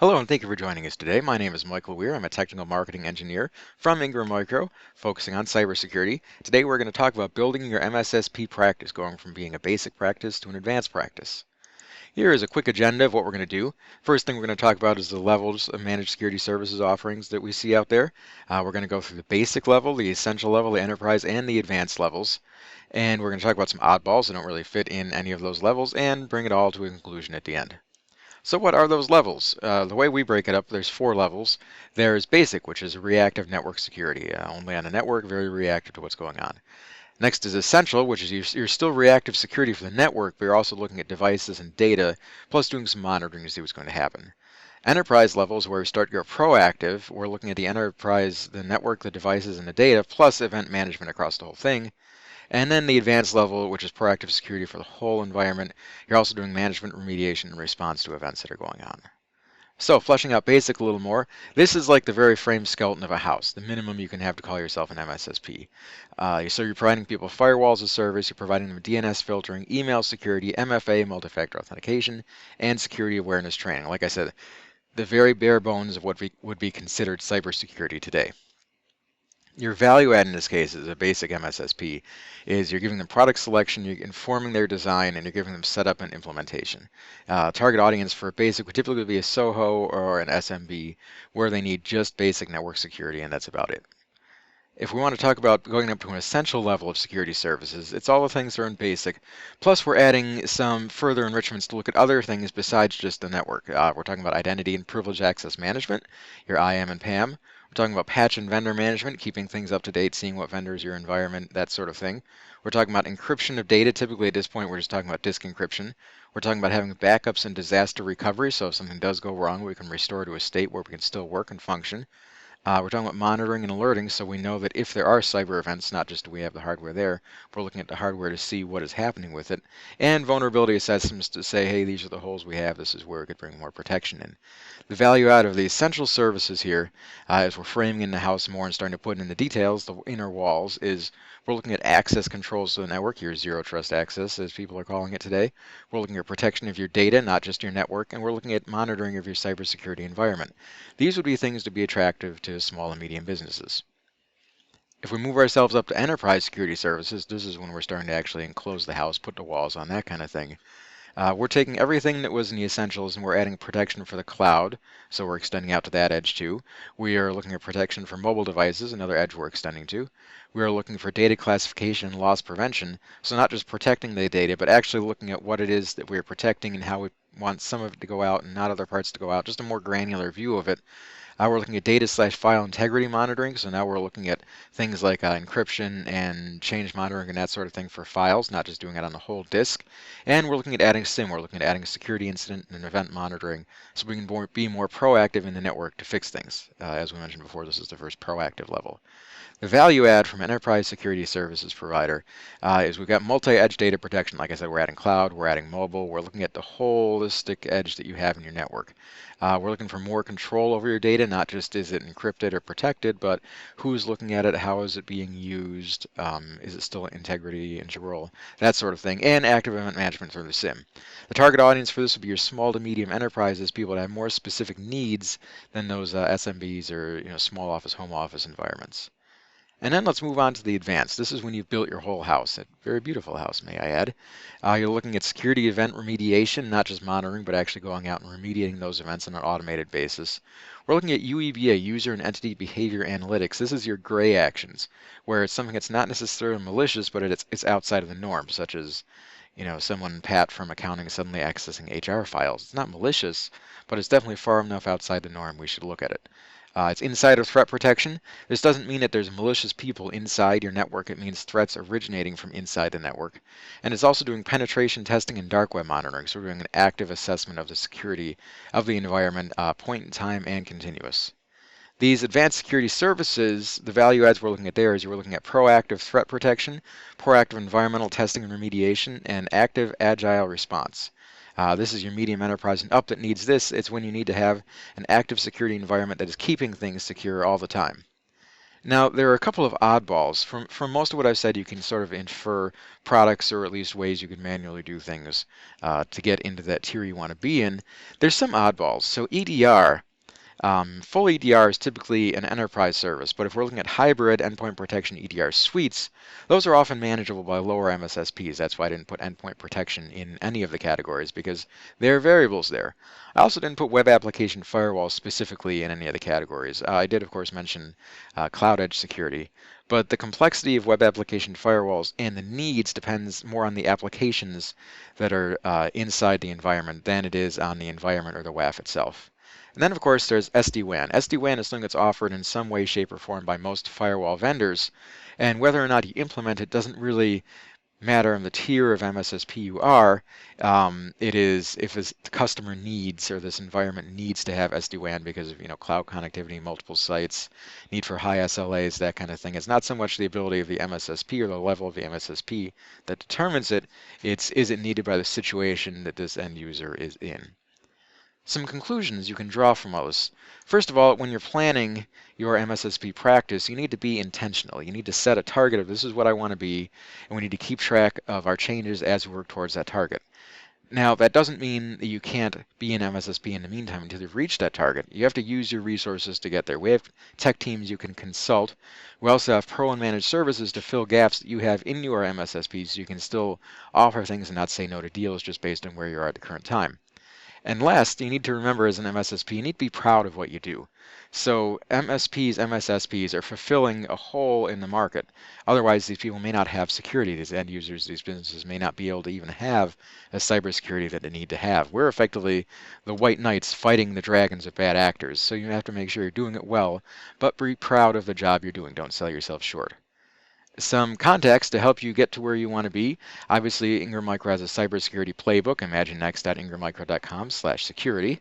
Hello and thank you for joining us today. My name is Michael Wier. I'm a technical marketing engineer from Ingram focusing on cybersecurity. Today we're going to talk about building your MSSP practice, going from being a basic practice to an advanced practice. Here is a quick agenda of what we're going to do. First thing we're going to talk about is the levels of managed security services offerings that we see out there. We're going to go through the basic level, the essential level, the enterprise, and the advanced levels. And we're going to talk about some oddballs that don't really fit in any of those levels and bring it all to a conclusion at the end. So what are those levels? The way we break it up, there's 4 levels. There's basic, which is reactive network security, only on the network, very reactive to what's going on. Next is essential, which is you're still reactive security for the network, but you're also looking at devices and data, plus doing some monitoring to see what's going to happen. Enterprise level is where we start your proactive. We're looking at the enterprise, the network, the devices, and the data, plus event management across the whole thing. And then the advanced level, which is proactive security for the whole environment. You're also doing management, remediation, and response to events that are going on. So, fleshing out basic a little more, this is like the very frame skeleton of a house, the minimum you can have to call yourself an MSSP. So you're providing people firewalls as a service, you're providing them DNS filtering, email security, MFA, multi-factor authentication, and security awareness training. Like I said, the very bare bones of what would be considered cybersecurity today. Your value add in this case is a basic MSSP, is you're giving them product selection, you're informing their design, and you're giving them setup and implementation. Target audience for basic would typically be a SOHO or an SMB, where they need just basic network security, and that's about it. If we want to talk about going up to an essential level of security services, it's all the things that are in basic, plus we're adding some further enrichments to look at other things besides just the network. We're talking about identity and privilege access management, your IAM and PAM. We're talking about patch and vendor management, keeping things up to date, seeing what vendors, your environment, that sort of thing. We're talking about encryption of data. Typically at this point, we're just talking about disk encryption. We're talking about having backups and disaster recovery, so if something does go wrong, we can restore to a state where we can still work and function. We're talking about monitoring and alerting, so we know that if there are cyber events, not just do we have the hardware there, we're looking at the hardware to see what is happening with it, and vulnerability assessments to say, hey, these are the holes we have, this is where we could bring more protection in. The value out of the essential services here, as we're framing in the house more and starting to put in the details, the inner walls, is we're looking at access controls to the network, your zero trust access, as people are calling it today. We're looking at protection of your data, not just your network, and we're looking at monitoring of your cybersecurity environment. These would be things to be attractive to small and medium businesses. If we move ourselves up to enterprise security services, this is when we're starting to actually enclose the house, put the walls on, that kind of thing. We're taking everything that was in the essentials and we're adding protection for the cloud, so we're extending out to that edge too. We are looking at protection for mobile devices, another edge we're extending to. We are looking for data classification and loss prevention, so not just protecting the data, but actually looking at what it is that we are protecting and how we want some of it to go out and not other parts to go out, just a more granular view of it. We're looking at data/file integrity monitoring, so now we're looking at things like encryption and change monitoring and that sort of thing for files, not just doing it on the whole disk. And we're looking at adding SIM, we're looking at adding security incident and event monitoring, so we can be more proactive in the network to fix things. As we mentioned before, this is the first proactive level. The value add from enterprise security services provider is we've got multi-edge data protection. Like I said, we're adding cloud, we're adding mobile, we're looking at the holistic edge that you have in your network. We're looking for more control over your data, not just is it encrypted or protected, but who's looking at it, how is it being used, is it still integrity, integral, that sort of thing, and active event management through the SIM. The target audience for this would be your small to medium enterprises, people that have more specific needs than those SMBs or small office, home office environments. And then let's move on to the advanced. This is when you've built your whole house, a very beautiful house, may I add. You're looking at security event remediation, not just monitoring, but actually going out and remediating those events on an automated basis. We're looking at UEBA, user and entity behavior analytics. This is your gray actions, where it's something that's not necessarily malicious, but it's outside of the norm, such as someone Pat from accounting suddenly accessing HR files. It's not malicious, but it's definitely far enough outside the norm we should look at it. It's insider threat protection. This doesn't mean that there's malicious people inside your network. It means threats originating from inside the network. And it's also doing penetration testing and dark web monitoring. So we're doing an active assessment of the security of the environment, point in time and continuous. These advanced security services, the value adds we're looking at there is you're looking at proactive threat protection, proactive environmental testing and remediation, and active agile response. This is your medium enterprise and up that needs this. It's when you need to have an active security environment that is keeping things secure all the time. Now, there are a couple of oddballs. From most of what I've said, you can sort of infer products or at least ways you can manually do things to get into that tier you want to be in. There's some oddballs. So EDR. Full EDR is typically an enterprise service, but if we're looking at hybrid endpoint protection EDR suites, those are often manageable by lower MSSPs. That's why I didn't put endpoint protection in any of the categories, because there are variables there. I also didn't put web application firewall specifically in any of the categories. I did, of course, mention cloud edge security, but the complexity of web application firewalls and the needs depends more on the applications that are inside the environment than it is on the environment or the WAF itself. And then, of course, there's SD-WAN. SD-WAN is something that's offered in some way, shape, or form by most firewall vendors, and whether or not you implement it doesn't really matter in the tier of MSSP you are. It is if the customer needs or this environment needs to have SD-WAN because of cloud connectivity, multiple sites, need for high SLAs, that kind of thing. It's not so much the ability of the MSSP or the level of the MSSP that determines it. It's is it needed by the situation that this end user is in. Some conclusions you can draw from those. First of all, when you're planning your MSSP practice, you need to be intentional. You need to set a target of this is what I want to be, and we need to keep track of our changes as we work towards that target. Now, that doesn't mean that you can't be an MSSP in the meantime until you've reached that target. You have to use your resources to get there. We have tech teams you can consult. We also have pro and managed services to fill gaps that you have in your MSSP so you can still offer things and not say no to deals just based on where you are at the current time. And last, you need to remember as an MSSP, you need to be proud of what you do. So MSPs, MSSPs are fulfilling a hole in the market. Otherwise, these people may not have security. These end users, these businesses may not be able to even have a cybersecurity that they need to have. We're effectively the white knights fighting the dragons of bad actors. So you have to make sure you're doing it well, but be proud of the job you're doing. Don't sell yourself short. Some context to help you get to where you want to be. Obviously, Ingram Micro has a cybersecurity playbook, imaginext.ingrammicro.com/security.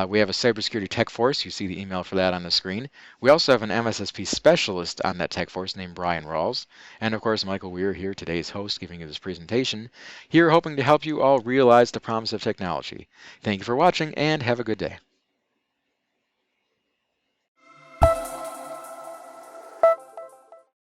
We have a cybersecurity tech force. You see the email for that on the screen. We also have an MSSP specialist on that tech force named Brian Rawls. And of course, Michael Wier here, today's host, giving you this presentation. Here, hoping to help you all realize the promise of technology. Thank you for watching, and have a good day.